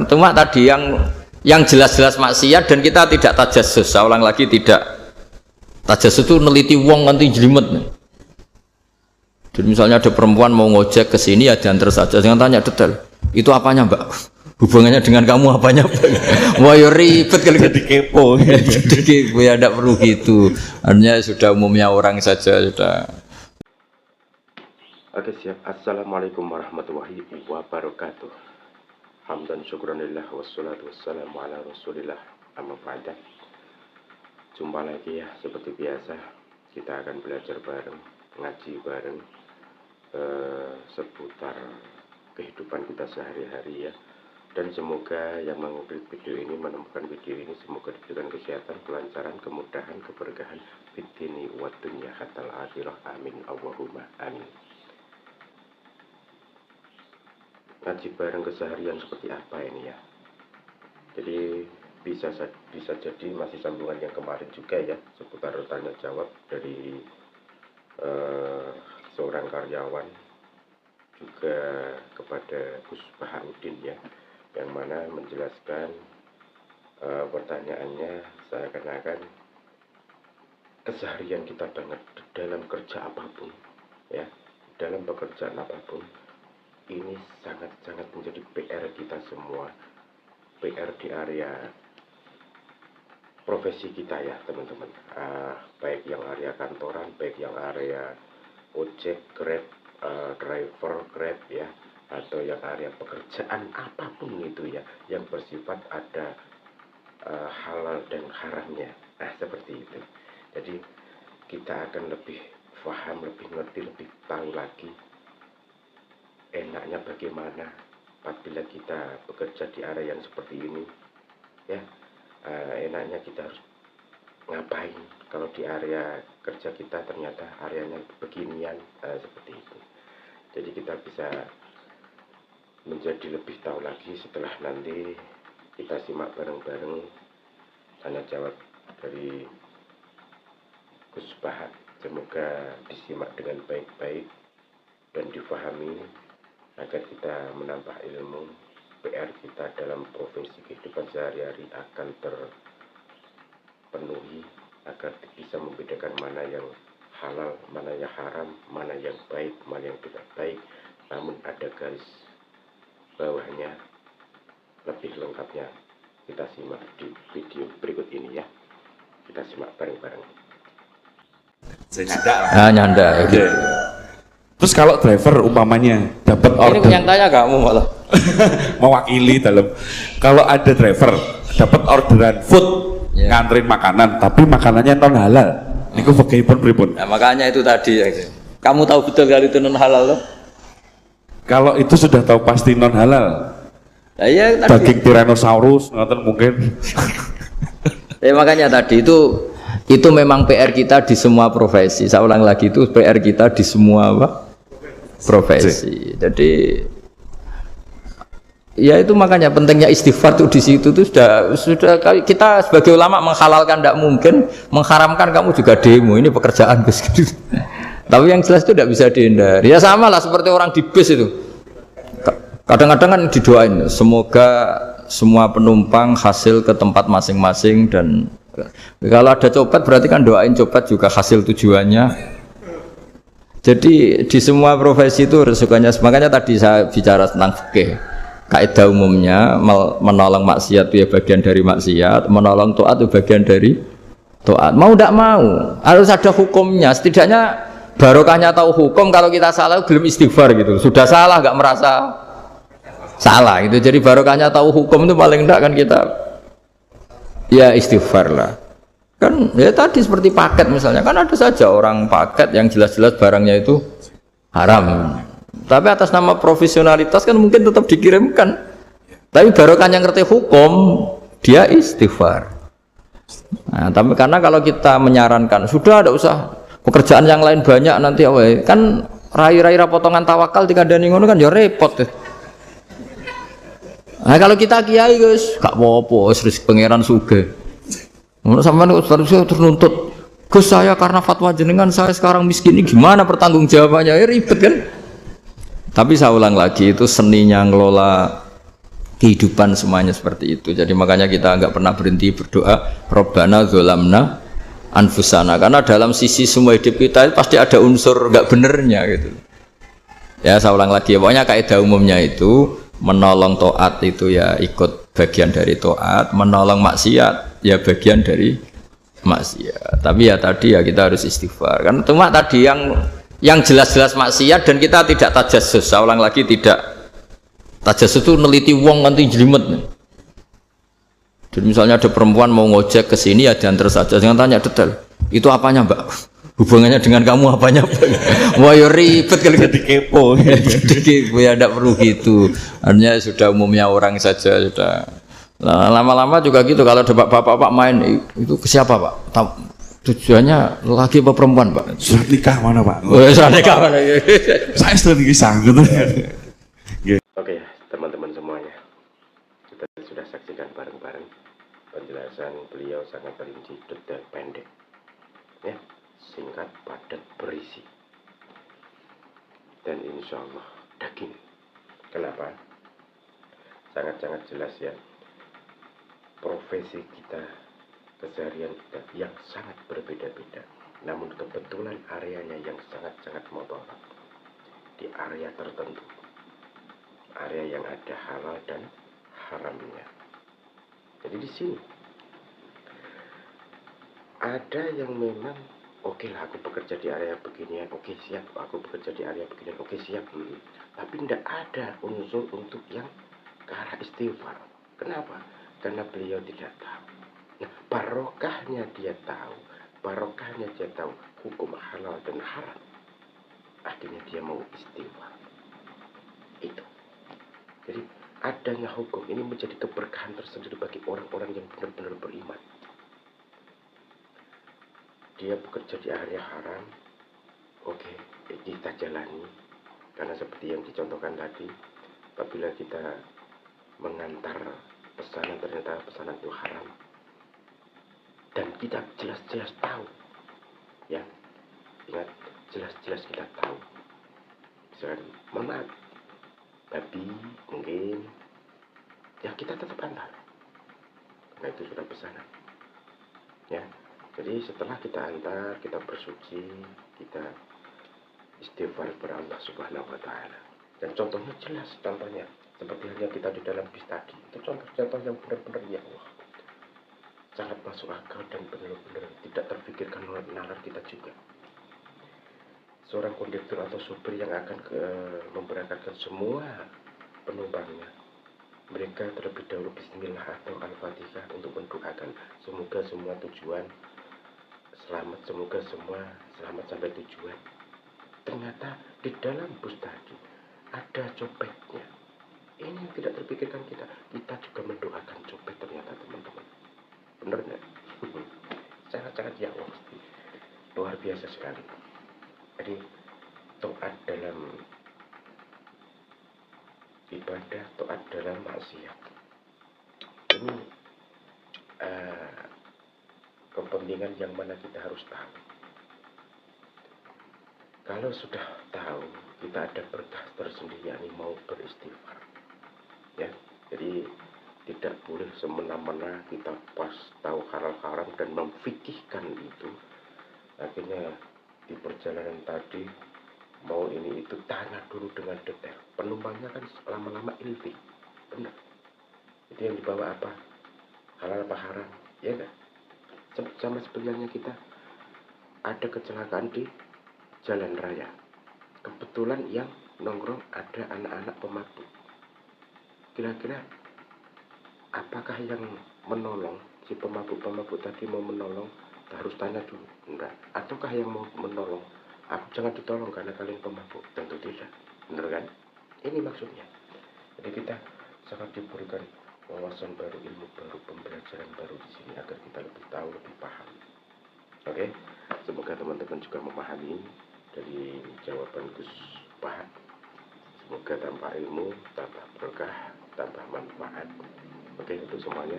Cuma tadi yang jelas-jelas maksiat dan kita tidak tajassus. Saya ulang lagi, tidak tajassus itu neliti wong nanti jelimet. Jadi misalnya ada perempuan mau ngojek ke sini ya diantar saja, jangan tanya detail. Itu apanya mbak? Hubungannya dengan kamu apanya? Wah ya ribet kalau jadi kepo. Jadi kepo ya, tidak perlu gitu. Artinya sudah umumnya orang saja sudah. Oke siap. Assalamualaikum warahmatullahi wabarakatuh. Hamdan syukranillah wassalatu wassalamu ala rasulillah amma ba'da. Jumpa lagi ya, seperti biasa kita akan belajar bareng, ngaji bareng seputar kehidupan kita sehari-hari ya. Dan semoga yang mengupload video ini, menemukan video ini, semoga diberikan kesehatan, kelancaran, kemudahan, keberkahan fitini wa dunya hatal akhirah, amin Allahumma amin. Ngaji bareng keseharian seperti apa ini ya? Jadi bisa jadi masih sambungan yang kemarin juga ya, seputar tanya jawab dari seorang karyawan juga kepada Gus Baharudin ya, yang mana menjelaskan pertanyaannya seakan-akan keseharian kita dalam kerja apapun ya, dalam pekerjaan apapun ini sangat-sangat menjadi PR kita semua, PR di area profesi kita ya teman-teman, baik yang area kantoran, baik yang area ojek, grab, driver grab ya, atau yang area pekerjaan apapun itu ya, yang bersifat ada halal dan haramnya. Nah seperti itu. Jadi kita akan lebih paham, lebih ngerti, lebih tahu lagi enaknya bagaimana apabila kita bekerja di area yang seperti ini ya. Enaknya kita harus ngapain kalau di area kerja kita ternyata areanya beginian, seperti itu. Jadi kita bisa menjadi lebih tahu lagi setelah nanti kita simak bareng-bareng tanya jawab dari Gus Bahar. Semoga disimak dengan baik-baik dan difahami agar kita menambah ilmu. PR kita dalam profesi kehidupan sehari-hari akan terpenuhi, agar bisa membedakan mana yang halal, mana yang haram, mana yang baik, mana yang tidak baik. Namun ada garis bawahnya. Lebih lengkapnya kita simak di video berikut ini ya. Kita simak bareng-bareng. Nyanda gitu. Terus kalau driver umpamanya dapat order, Ini yang tanya kamu malah. mewakili dalam, kalau ada driver dapat orderan food nganterin makanan tapi makanannya non halal, niku fakihipun pripun? Nah, makanya itu tadi ya. Kamu tahu betul kalau itu non halal loh? Kalau itu sudah tahu pasti non halal. Nah, iya, tadi. Daging Tyrannosaurus ngoten mungkin. Ya makanya tadi itu memang PR kita di semua profesi. Saya ulang lagi, itu PR kita di semua profesi. Jadi ya itu makanya pentingnya istighfar tuh di situ tuh sudah kita sebagai ulama menghalalkan tidak mungkin, mengharamkan kamu juga demo, ini pekerjaan Gus. Tapi yang jelas itu tidak bisa dihindari. Ya sama lah seperti orang di bis itu. Kadang-kadang kan didoain semoga semua penumpang hasil ke tempat masing-masing, dan kalau ada copet berarti kan doain copet juga hasil tujuannya. Jadi di semua profesi itu resikonya. Makanya tadi saya bicara tentang fikih. Kaidah umumnya menolong maksiat itu ya bagian dari maksiat, menolong taat itu bagian dari taat. Mau tidak mau harus ada hukumnya. Setidaknya barokahnya tahu hukum. Kalau kita salah belum istighfar gitu. Sudah salah nggak merasa salah gitu. Jadi barokahnya tahu hukum itu paling tidak kan kita ya istighfar lah. Kan ya tadi seperti paket misalnya, kan ada saja orang paket yang jelas-jelas barangnya itu haram, tapi atas nama profesionalitas kan mungkin tetap dikirimkan, tapi barokahnya ngerti hukum dia istighfar. Nah, tapi karena kalau kita menyarankan sudah ada usah pekerjaan yang lain banyak nanti kan rai-rai potongan tawakal dikandani ngono kan ya repot deh. Nah kalau kita kiai guys gak apa-apa, wis pangeran sugih. Menurut sampean harusnya ternuntut, Gus saya karena fatwa jenengan saya sekarang miskin, ini gimana pertanggungjawabannya? Ya ribet kan? Tapi saya ulang lagi, itu seninya ngelola kehidupan semuanya seperti itu. Jadi makanya kita nggak pernah berhenti berdoa Rabbana dzolamna anfusana, karena dalam sisi semua hidup kita itu pasti ada unsur nggak benernya gitu. Ya saya ulang lagi, pokoknya kaidah umumnya itu menolong taat itu ya ikut bagian dari taat, menolong maksiat ya bagian dari maksiat. Tapi ya tadi ya kita harus istighfar. Kan cuma tadi yang jelas-jelas maksiat dan kita tidak tajassus. Saya ulang lagi, tidak tajassus itu neliti wong nanti jelimet. Jadi misalnya ada perempuan mau ngojek ke sini ya diantar saja, jangan tanya detail. Itu apanya, Mbak? Hubungannya dengan kamu apanya? Wah, ya ribet kalau jadi kepo. Jadi kepo ya, tidak perlu gitu. Artinya sudah umumnya orang saja sudah. Nah, lama-lama juga gitu. Kalau ada bapak-bapak main itu ke siapa, Pak? Tujuannya laki apa perempuan, Pak? Surat nikah mana, Pak? Surat nikah mana? Saya sudah nikah gitu. Oke ya, teman-teman semuanya, kita sudah saksikan bareng-bareng penjelasan beliau sangat rinci, detail, pendek, ya, singkat, padat, berisi, dan insya Allah daging. Kenapa? Sangat-sangat jelas ya, profesi kita, keseharian kita yang sangat berbeda-beda, namun kebetulan areanya yang sangat-sangat mutlak di area tertentu, area yang ada halal dan haramnya. Jadi di sini ada yang memang oke lah, aku bekerja di area beginian, oke siap, aku bekerja di area beginian, oke siap, tapi tidak ada unsur untuk yang ke arah istighfar. Kenapa? Karena beliau tidak tahu. Nah, barokahnya dia tahu, barokahnya dia tahu hukum halal dan haram, akhirnya dia mau istighfar. Itu. Jadi adanya hukum ini menjadi keberkahan tersendiri bagi orang-orang yang benar-benar beriman. Dia bekerja di area haram, oke, kita jalani. Karena seperti yang dicontohkan tadi, apabila kita mengantar pesanan ternyata pesanan itu haram, dan kita jelas-jelas tahu, ya, ingat, jelas-jelas kita tahu. Misalkan, mohon maaf, babi mungkin, ya kita tetap antar, karena itu sudah pesanan, ya. Jadi setelah kita antar, kita bersuci, kita istighfar kepada Allah Subhanahu wa Ta'ala. Dan contohnya jelas, contohnya seperti halnya kita di dalam bis tadi, itu contoh-contoh yang benar-benar ya Allah, sangat masuk akal dan benar-benar tidak terpikirkan oleh nalar kita juga. Seorang kondektur atau supir yang akan memberangkatkan semua penumpangnya, mereka terlebih dahulu bismillah atau al-fatihah untuk mendoakan semoga semua tujuan selamat, semoga semua selamat sampai tujuan. Ternyata di dalam bus tadi ada copetnya. Ini yang tidak terpikirkan kita. Kita juga mendoakan copet ternyata, teman-teman. Benar nggak? Sangat-sangat ya Allah, luar biasa sekali. Jadi taat dalam ibadah, taat dalam maksiat, ini kepentingan yang mana kita harus tahu. Kalau sudah tahu, kita ada berkah tersendiri, yakni mau beristighfar, ya. Jadi tidak boleh semena-mena kita pas tahu halal haram dan memfikihkan itu, akhirnya di perjalanan tadi mau ini itu tanya dulu dengan detail. Penumpangnya kan lama-lama ilfil, benar. Itu yang dibawa apa? Halal apa haram, ya kan? Sama sebenarnya kita ada kecelakaan di jalan raya, kebetulan yang nongkrong ada anak-anak pemabuk. Kira-kira apakah yang menolong, si pemabuk tadi mau menolong, harus tanya dulu, enggak? Ataukah yang mau menolong, aku jangan ditolong karena kalian pemabuk? Tentu tidak, benar kan? Ini maksudnya. Jadi kita sangat diberikan wawasan baru, ilmu baru, pembelajaran baru di sini agar kita lebih tahu, lebih paham. Oke, semoga teman-teman juga memahami dari jawaban Gus Bahak. Semoga tambah ilmu, tambah berkah, tambah manfaat. Oke, untuk semuanya.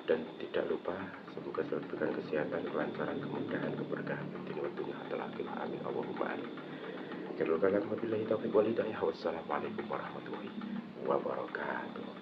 Dan tidak lupa, semoga selalu diberikan kesehatan, kelancaran, kemudahan, keberkahan di waktunya adalah amin Allahumma amin. Wabillahi taufiq wal hidayah. Wassalamualaikum warahmatullahi wabarakatuh.